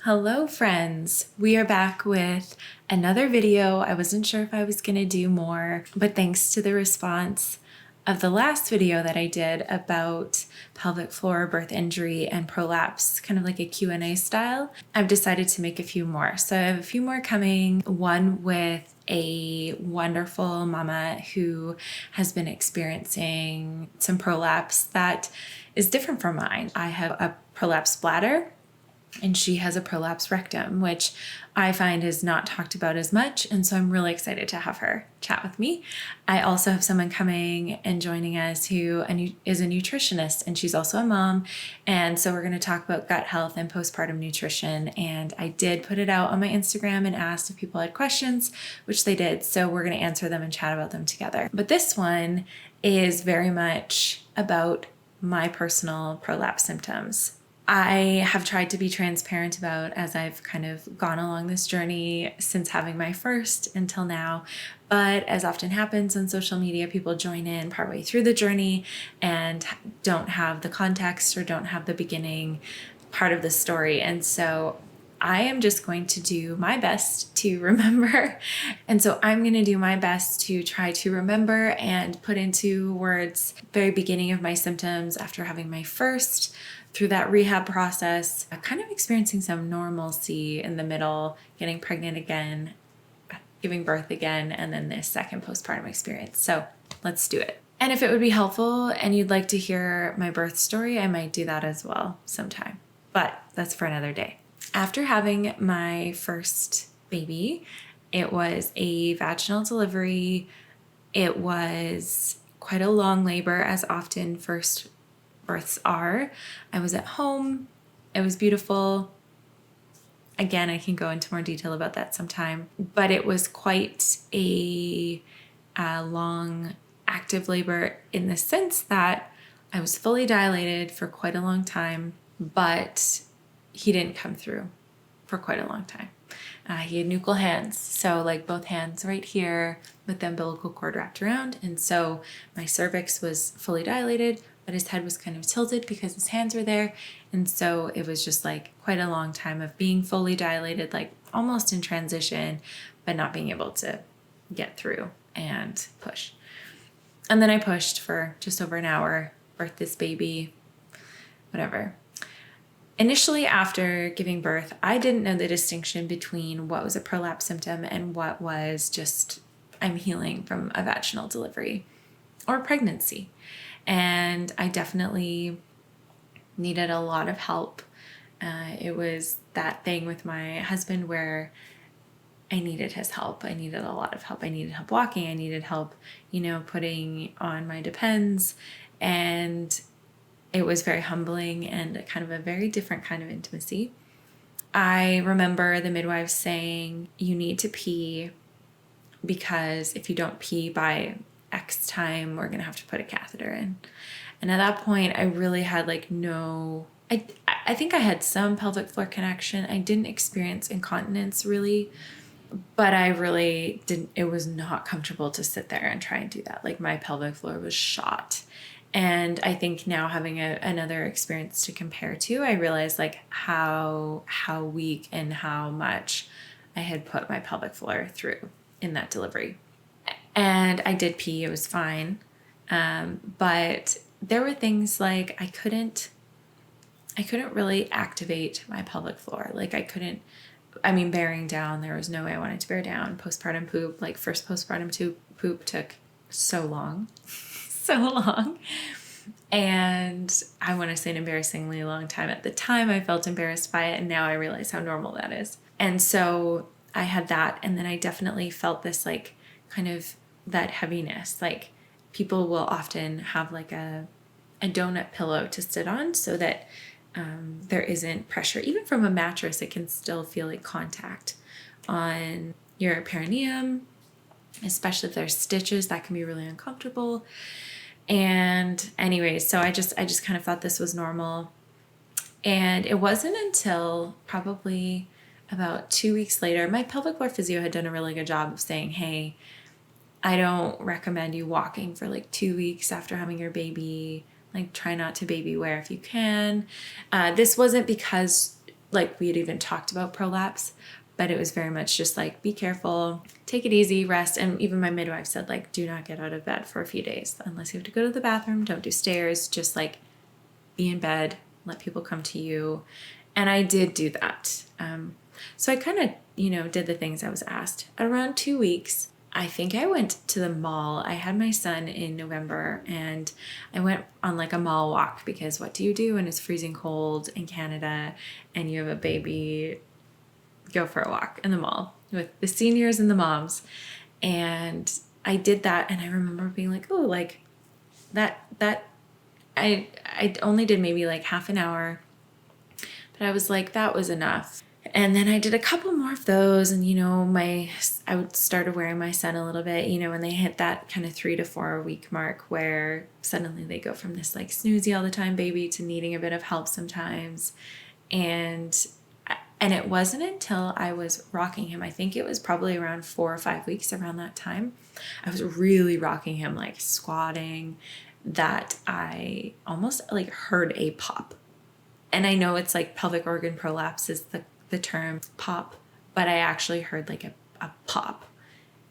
Hello friends, we are back with another video. I wasn't sure if I was going to do more, but thanks to the response of the last video that I did about pelvic floor birth injury and prolapse, kind of like a Q&A style, I've decided to make a few more. So I have a few more coming, one with a wonderful mama who has been experiencing some prolapse that is different from mine. I have a prolapsed bladder and she has a prolapse rectum, which I find is not talked about as much. And so I'm really excited to have her chat with me. I also have someone coming and joining us who is a nutritionist, and she's also a mom. And so we're going to talk about gut health and postpartum nutrition. And I did put it out on my Instagram and asked if people had questions, which they did. So we're going to answer them and chat about them together. But this one is very much about my personal prolapse symptoms. I have tried to be transparent about as I've kind of gone along this journey since having my first until now. But as often happens on social media, people join in partway through the journey and don't have the context or don't have the beginning part of the story. And so I am just going to do my best to remember. And so I'm going to do my best to try to remember and put into words very beginning of my symptoms after having my first, through that rehab process, kind of experiencing some normalcy in the middle, getting pregnant again, giving birth again, and then this second postpartum experience. So let's do it. And if it would be helpful and you'd like to hear my birth story, I might do that as well sometime, but that's for another day. After having my first baby, it was a vaginal delivery. It was quite a long labor, as often first births are. I was at home. It was beautiful. Again, I can go into more detail about that sometime, but it was quite a long active labor in the sense that I was fully dilated for quite a long time, but he didn't come through for quite a long time. He had nuchal hands, so like both hands right here with the umbilical cord wrapped around. And so my cervix was fully dilated, but his head was kind of tilted because his hands were there. And so it was just like quite a long time of being fully dilated, like almost in transition, but not being able to get through and push. And then I pushed for just over an hour, birthed this baby, whatever. Initially, after giving birth, I didn't know the distinction between what was a prolapse symptom and what was just I'm healing from a vaginal delivery or pregnancy. And I definitely needed a lot of help. It was that thing with my husband where I needed his help. I needed a lot of help. I needed help walking. I needed help, putting on my Depends. And it was very humbling and kind of a very different kind of intimacy. I remember the midwife saying, you need to pee because if you don't pee by X time, we're going to have to put a catheter in. And at that point, I really had I think I had some pelvic floor connection. I didn't experience incontinence really, but I really didn't, it was not comfortable to sit there and try and do that. Like my pelvic floor was shot. And I think now having another experience to compare to, I realized like how weak and how much I had put my pelvic floor through in that delivery. And I did pee, it was fine. But there were things like I couldn't really activate my pelvic floor. Like bearing down, there was no way I wanted to bear down. Postpartum poop, like first postpartum poop took so long. So long. And I want to say an embarrassingly long time. At the time I felt embarrassed by it, and now I realize how normal that is. And so I had that, and then I definitely felt this like kind of that heaviness. Like people will often have like a donut pillow to sit on so that there isn't pressure. Even from a mattress, it can still feel like contact on your perineum, especially if there's stitches. That can be really uncomfortable. And anyways, so I just kind of thought this was normal. And it wasn't until probably about 2 weeks later, my pelvic floor physio had done a really good job of saying, hey, I don't recommend you walking for like 2 weeks after having your baby. Like try not to baby wear if you can. This wasn't because like we had even talked about prolapse, but it was very much just like, be careful, take it easy, rest. And even my midwife said, like, do not get out of bed for a few days unless you have to go to the bathroom. Don't do stairs, just like be in bed, let people come to you. And I did do that. So I kind of, did the things I was asked. At around 2 weeks, I think I went to the mall. I had my son in November and I went on like a mall walk because what do you do when it's freezing cold in Canada and you have a baby? Go for a walk in the mall with the seniors and the moms. And I did that. And I remember being like, oh, like that I only did maybe like half an hour, but I was like, that was enough. And then I did a couple more of those, and I started wearing my son a little bit, when they hit that kind of 3 to 4 week mark where suddenly they go from this like snoozy all the time baby to needing a bit of help sometimes. And it wasn't until I was rocking him, I think it was probably around 4 or 5 weeks around that time, I was really rocking him, like squatting, that I almost like heard a pop. And I know it's like pelvic organ prolapse is the term pop, but I actually heard like a pop.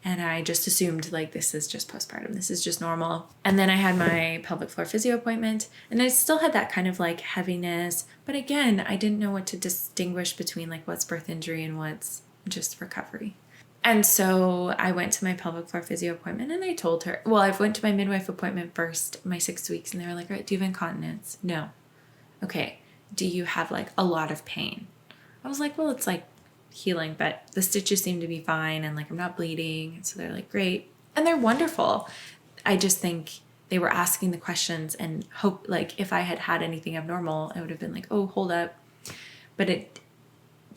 And I just assumed like this is just postpartum. This is just normal. And then I had my pelvic floor physio appointment and I still had that kind of like heaviness. But again, I didn't know what to distinguish between like what's birth injury and what's just recovery. And so I went to my pelvic floor physio appointment and I told her, well, I went to my midwife appointment first, my 6 weeks, and they were like, all right, do you have incontinence? No. Okay. Do you have like a lot of pain? I was like, well, it's like healing, but the stitches seem to be fine and like I'm not bleeding. And so they're like, great. And they're wonderful. I just think they were asking the questions and hope like if I had had anything abnormal, I would have been like, oh, hold up. But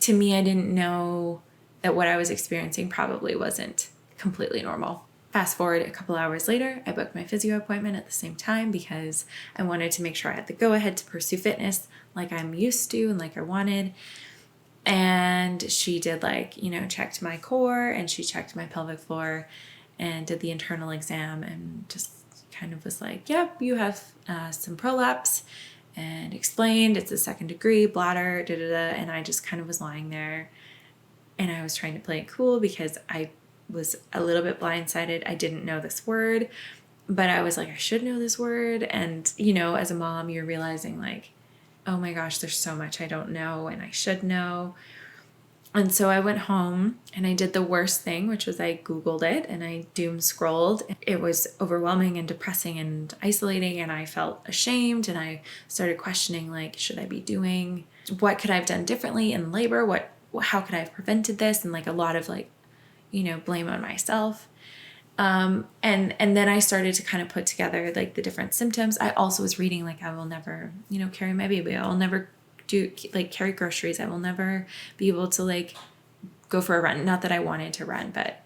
to me, I didn't know that what I was experiencing probably wasn't completely normal. Fast forward a couple hours later, I booked my physio appointment at the same time because I wanted to make sure I had the go ahead to pursue fitness like I'm used to and like I wanted. And she did like, checked my core and she checked my pelvic floor and did the internal exam and just kind of was like, yep, you have some prolapse, and explained it's a 2nd degree bladder, and I just kind of was lying there and I was trying to play it cool because I was a little bit blindsided. I didn't know this word, but I was like, I should know this word. And, as a mom, you're realizing like, oh my gosh, there's so much I don't know and I should know. And so I went home and I did the worst thing, which was I Googled it and I doom scrolled. It was overwhelming and depressing and isolating and I felt ashamed and I started questioning like, should I be doing, what could I have done differently in labor? How could I have prevented this? And like a lot of like, blame on myself. And then I started to kind of put together like the different symptoms. I also was reading like, I will never, carry my baby. I will never carry groceries. I will never be able to like go for a run. Not that I wanted to run, but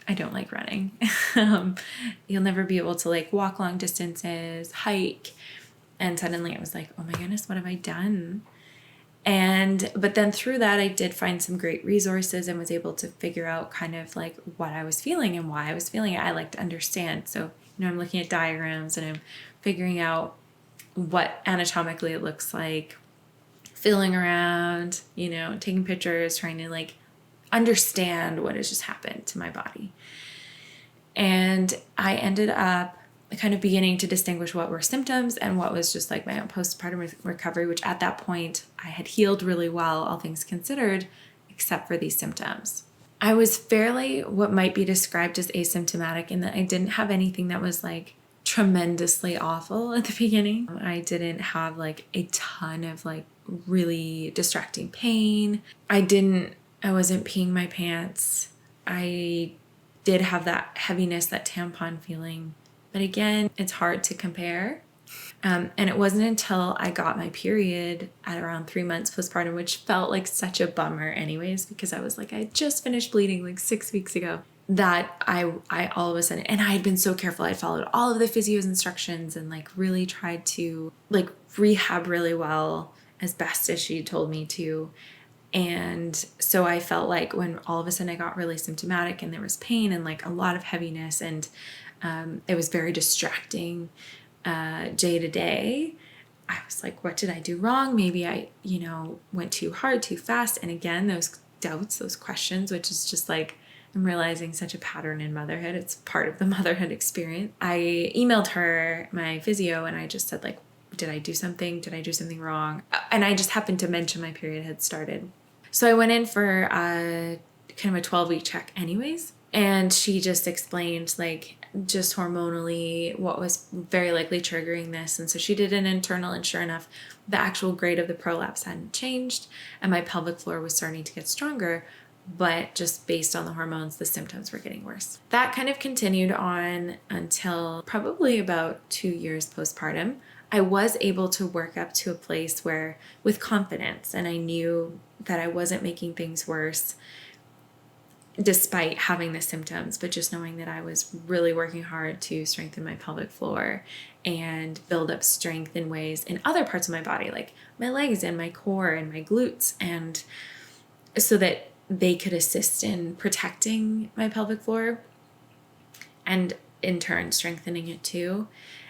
I don't like running. You'll never be able to like walk long distances, hike. And suddenly it was like, oh my goodness, what have I done? But then through that, I did find some great resources and was able to figure out kind of like what I was feeling and why I was feeling it. I like to understand. So, I'm looking at diagrams and I'm figuring out what anatomically it looks like, feeling around, taking pictures, trying to like understand what has just happened to my body. And I ended up kind of beginning to distinguish what were symptoms and what was just like my own postpartum recovery, which at that point I had healed really well, all things considered, except for these symptoms. I was fairly what might be described as asymptomatic in that I didn't have anything that was like tremendously awful at the beginning. I didn't have like a ton of like really distracting pain. I wasn't peeing my pants. I did have that heaviness, that tampon feeling. But again, it's hard to compare. And it wasn't until I got my period at around 3 months postpartum, which felt like such a bummer anyways, because I was like, I just finished bleeding like 6 weeks ago, that I all of a sudden, and I had been so careful. I followed all of the physio's instructions and like really tried to like rehab really well as best as she told me to. And so I felt like when all of a sudden I got really symptomatic and there was pain and like a lot of heaviness and it was very distracting day to day. I was like, what did I do wrong? Maybe I, went too hard, too fast. And again, those doubts, those questions, which is just like, I'm realizing such a pattern in motherhood. It's part of the motherhood experience. I emailed her, my physio, and I just said like, did I do something? Did I do something wrong? And I just happened to mention my period had started. So I went in for a kind of a 12-week check anyways. And she just explained like just hormonally what was very likely triggering this. And so she did an internal, and sure enough, the actual grade of the prolapse hadn't changed and my pelvic floor was starting to get stronger, but just based on the hormones, the symptoms were getting worse. That kind of continued on until probably about 2 years postpartum. I was able to work up to a place where, with confidence, and I knew that I wasn't making things worse despite having the symptoms, but just knowing that I was really working hard to strengthen my pelvic floor and build up strength in ways in other parts of my body, like my legs and my core and my glutes, and so that they could assist in protecting my pelvic floor and in turn strengthening it too.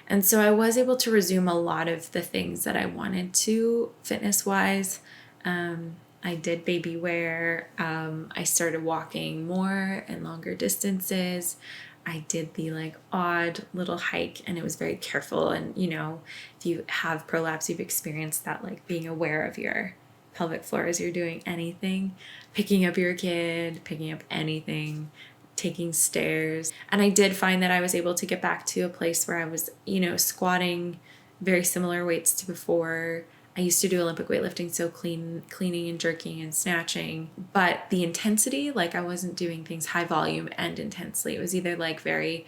And so I was able to resume a lot of the things that I wanted to fitness-wise. I did baby wear. I started walking more and longer distances. I did the like odd little hike, and it was very careful. And, if you have prolapse, you've experienced that, like being aware of your pelvic floor as you're doing anything, picking up your kid, picking up anything, taking stairs. And I did find that I was able to get back to a place where I was, squatting very similar weights to before. I used to do Olympic weightlifting, so cleaning and jerking and snatching, but the intensity, like I wasn't doing things high volume and intensely. It was either like very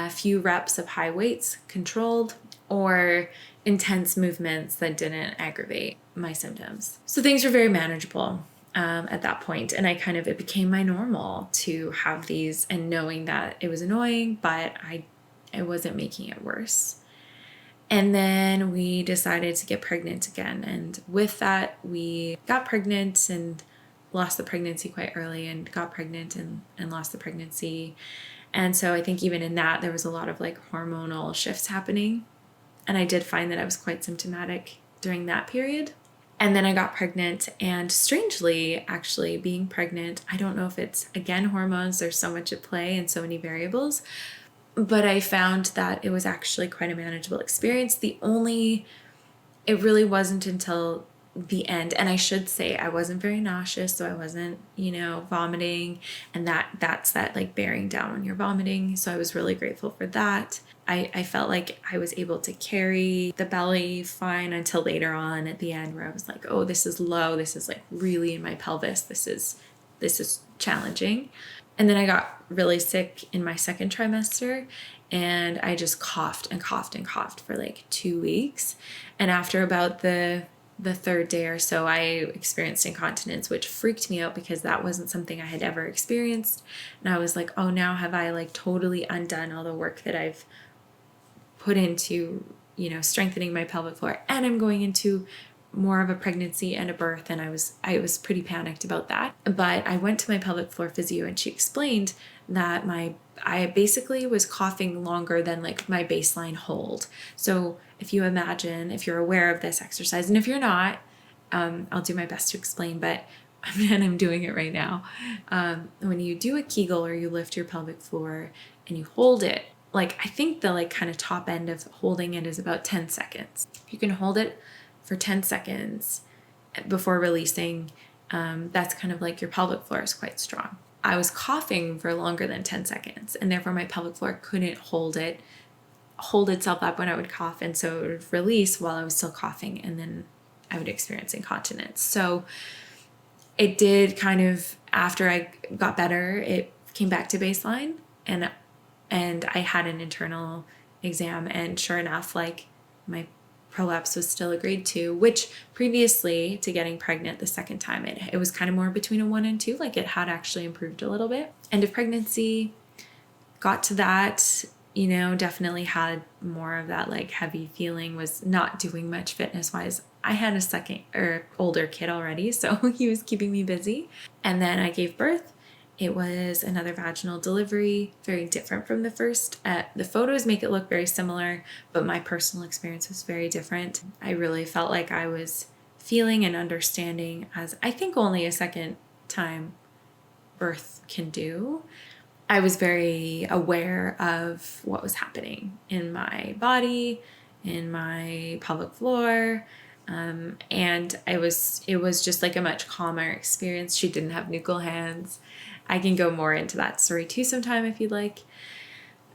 few reps of high weights, controlled, or intense movements that didn't aggravate my symptoms. So things were very manageable at that point. And it became my normal to have these, and knowing that it was annoying, but I wasn't making it worse. And then we decided to get pregnant again. And with that, we got pregnant and lost the pregnancy quite early, and got pregnant and lost the pregnancy. And so I think even in that, there was a lot of like hormonal shifts happening. And I did find that I was quite symptomatic during that period. And then I got pregnant, and strangely, actually being pregnant, I don't know if it's, again, hormones, there's so much at play and so many variables, but I found that it was actually quite a manageable experience. It really wasn't until the end, and I should say I wasn't very nauseous, so I wasn't, vomiting, and that's that like bearing down when you're vomiting. So I was really grateful for that. I felt like I was able to carry the belly fine until later on at the end, where I was like, oh, this is low. This is like really in my pelvis. This is challenging. And then I got really sick in my second trimester, and I just coughed and coughed and coughed for like 2 weeks. And after about the third day or so, I experienced incontinence, which freaked me out because that wasn't something I had ever experienced. And I was like, oh, now have I like totally undone all the work that I've put into, strengthening my pelvic floor, and I'm going into more of a pregnancy and a birth, and I was pretty panicked about that. But I went to my pelvic floor physio, and she explained that I basically was coughing longer than like my baseline hold. So if you're aware of this exercise, and if you're not, I'll do my best to explain, but I'm doing it right now. When you do a Kegel, or you lift your pelvic floor and you hold it, like I think the like kind of top end of holding it is about 10 seconds. You can hold it for 10 seconds before releasing. That's kind of like your pelvic floor is quite strong. I was coughing for longer than 10 seconds, and therefore my pelvic floor couldn't hold itself up when I would cough, and so it would release while I was still coughing, and then I would experience incontinence. So it did kind of, after I got better, it came back to baseline, and I had an internal exam, and sure enough, like my prolapse was still a grade 2, which previously to getting pregnant the second time, it was kind of more between a 1 and 2, like it had actually improved a little bit. End of pregnancy, got to that, definitely had more of that like heavy feeling, was not doing much fitness wise. I had a second or older kid already, so he was keeping me busy. And then I gave birth, It was another vaginal delivery, very different from the first. The photos make it look very similar, but my personal experience was very different. I really felt like I was feeling and understanding, as I think only a second time birth can do. I was very aware of what was happening in my body, in my pelvic floor, and it was just like a much calmer experience. She didn't have nuchal hands. I can go more into that story too sometime if you'd like.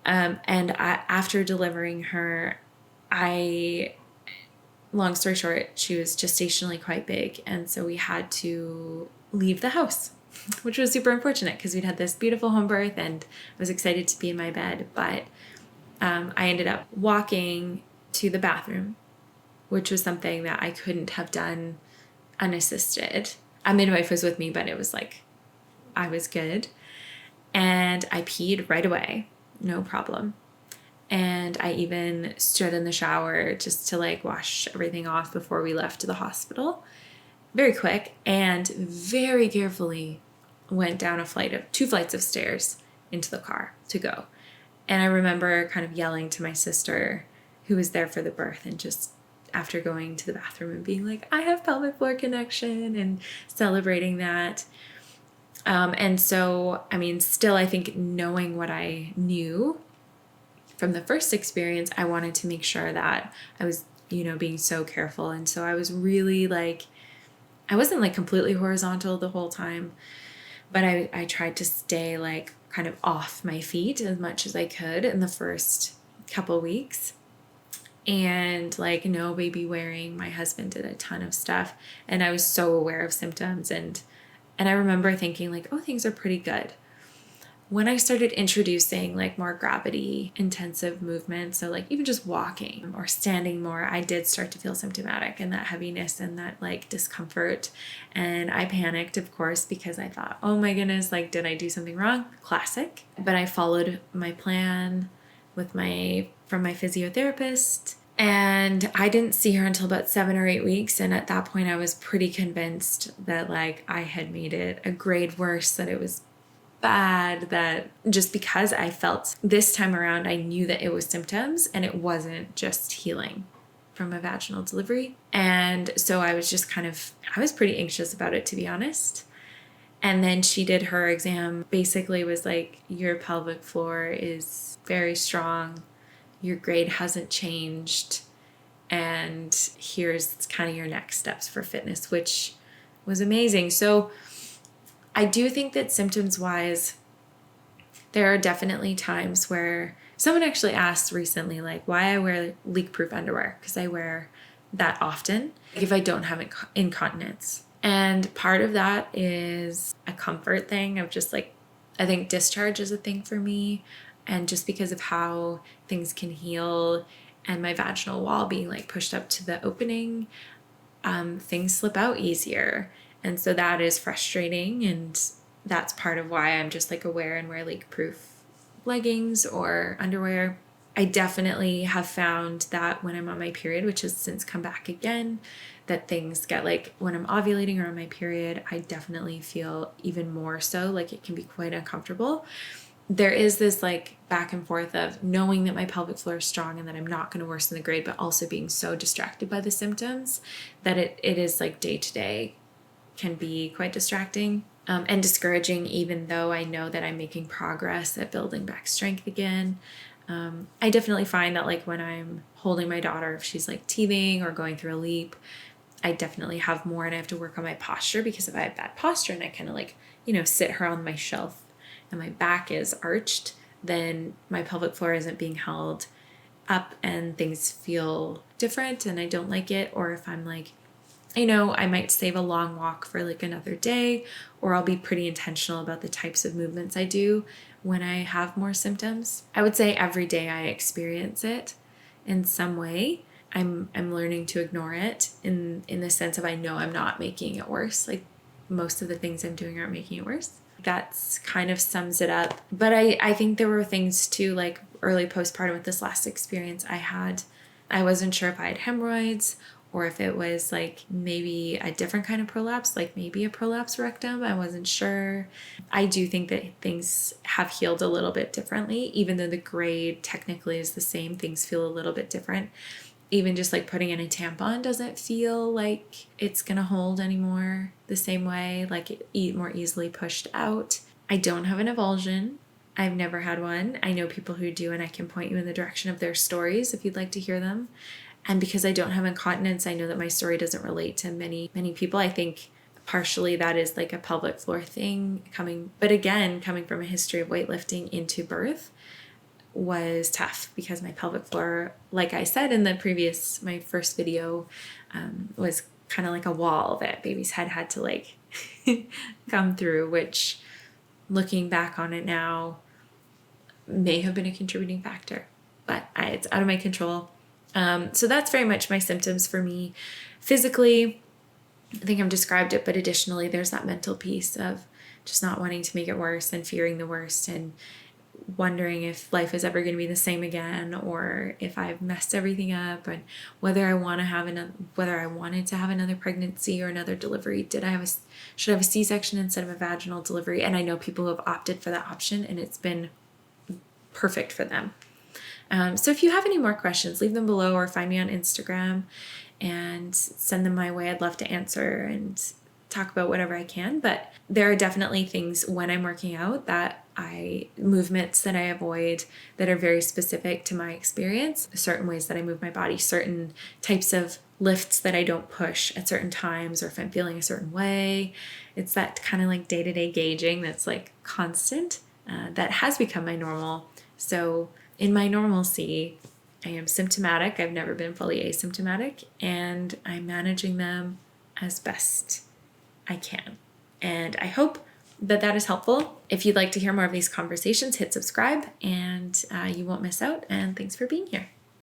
After delivering her, long story short, she was gestationally quite big, and so we had to leave the house, which was super unfortunate because we'd had this beautiful home birth and I was excited to be in my bed. But I ended up walking to the bathroom, which was something that I couldn't have done unassisted. A midwife was with me, but it was like I was good. And I peed right away, no problem. And I even stood in the shower just to like wash everything off before we left to the hospital. Very quick, and very carefully went down two flights of stairs into the car to go. And I remember kind of yelling to my sister who was there for the birth, and just after going to the bathroom and being like, I have pelvic floor connection, and celebrating that. And so, I mean, still, I think knowing what I knew from the first experience, I wanted to make sure that I was, being so careful. And so I was really like, I wasn't like completely horizontal the whole time, but I tried to stay like kind of off my feet as much as I could in the first couple weeks. And like no baby wearing. My husband did a ton of stuff, and I was so aware of symptoms, and I remember thinking like, oh, things are pretty good. When I started introducing like more gravity intensive movements, so like even just walking or standing more, I did start to feel symptomatic and that heaviness and that like discomfort. And I panicked, of course, because I thought, oh my goodness, like, did I do something wrong? Classic. But I followed my plan from my physiotherapist. And I didn't see her until about 7 or 8 weeks. And at that point I was pretty convinced that like I had made it a grade worse, that it was bad, that just because I felt this time around, I knew that it was symptoms and it wasn't just healing from a vaginal delivery. And so I was just I was pretty anxious about it, to be honest. And then she did her exam, basically was like, your pelvic floor is very strong, your grade hasn't changed, and here's kind of your next steps for fitness, which was amazing. So I do think that symptoms wise, there are definitely times where someone actually asked recently, like, why I wear leak-proof underwear, because I wear that often if I don't have incontinence. And part of that is a comfort thing of just like, I think discharge is a thing for me. And just because of how things can heal and my vaginal wall being like pushed up to the opening, things slip out easier. And so that is frustrating. And that's part of why I'm just like aware and wear leak-proof leggings or underwear. I definitely have found that when I'm on my period, which has since come back again, that things get like when I'm ovulating or on my period, I definitely feel even more so like it can be quite uncomfortable. There is this like back and forth of knowing that my pelvic floor is strong and that I'm not going to worsen the grade, but also being so distracted by the symptoms that it is like day to day can be quite distracting and discouraging, even though I know that I'm making progress at building back strength again. I definitely find that like when I'm holding my daughter, if she's like teething or going through a leap, I definitely have more, and I have to work on my posture, because if I have bad posture and I kind of like, sit her on my shelf and my back is arched, then my pelvic floor isn't being held up and things feel different and I don't like it. Or if I'm like, I might save a long walk for like another day, or I'll be pretty intentional about the types of movements I do when I have more symptoms. I would say every day I experience it in some way. I'm learning to ignore it in the sense of I know I'm not making it worse. Like most of the things I'm doing aren't making it worse. That's kind of sums it up. But I think there were things too, like early postpartum with this last experience I had. I wasn't sure if I had hemorrhoids or if it was like maybe a different kind of prolapse, like maybe a prolapse rectum. I wasn't sure. I do think that things have healed a little bit differently, even though the grade technically is the same, things feel a little bit different. Even just like putting in a tampon doesn't feel like it's gonna hold anymore the same way, like it more easily pushed out. I don't have an avulsion. I've never had one. I know people who do, and I can point you in the direction of their stories if you'd like to hear them. And because I don't have incontinence, I know that my story doesn't relate to many people. I think partially that is like a pelvic floor thing but again, coming from a history of weightlifting into birth was tough because my pelvic floor, like I said in my first video, was kind of like a wall that baby's head had to like come through, which looking back on it now may have been a contributing factor, but it's out of my control. So that's very much my symptoms for me. Physically, I think I've described it, but additionally, there's that mental piece of just not wanting to make it worse and fearing the worst and wondering if life is ever going to be the same again, or if I've messed everything up, and whether I wanted to have another pregnancy or another delivery. Should I have a C-section instead of a vaginal delivery? And I know people who have opted for that option, and it's been perfect for them. So if you have any more questions, leave them below or find me on Instagram and send them my way. I'd love to answer and talk about whatever I can. But there are definitely things when I'm working out movements that I avoid that are very specific to my experience, certain ways that I move my body, certain types of lifts that I don't push at certain times, or if I'm feeling a certain way. It's that kind of like day-to-day gauging that's like constant, that has become my normal. So in my normalcy, I am symptomatic. I've never been fully asymptomatic, and I'm managing them as best I can. And I hope that is helpful. If you'd like to hear more of these conversations, hit subscribe and you won't miss out. And thanks for being here.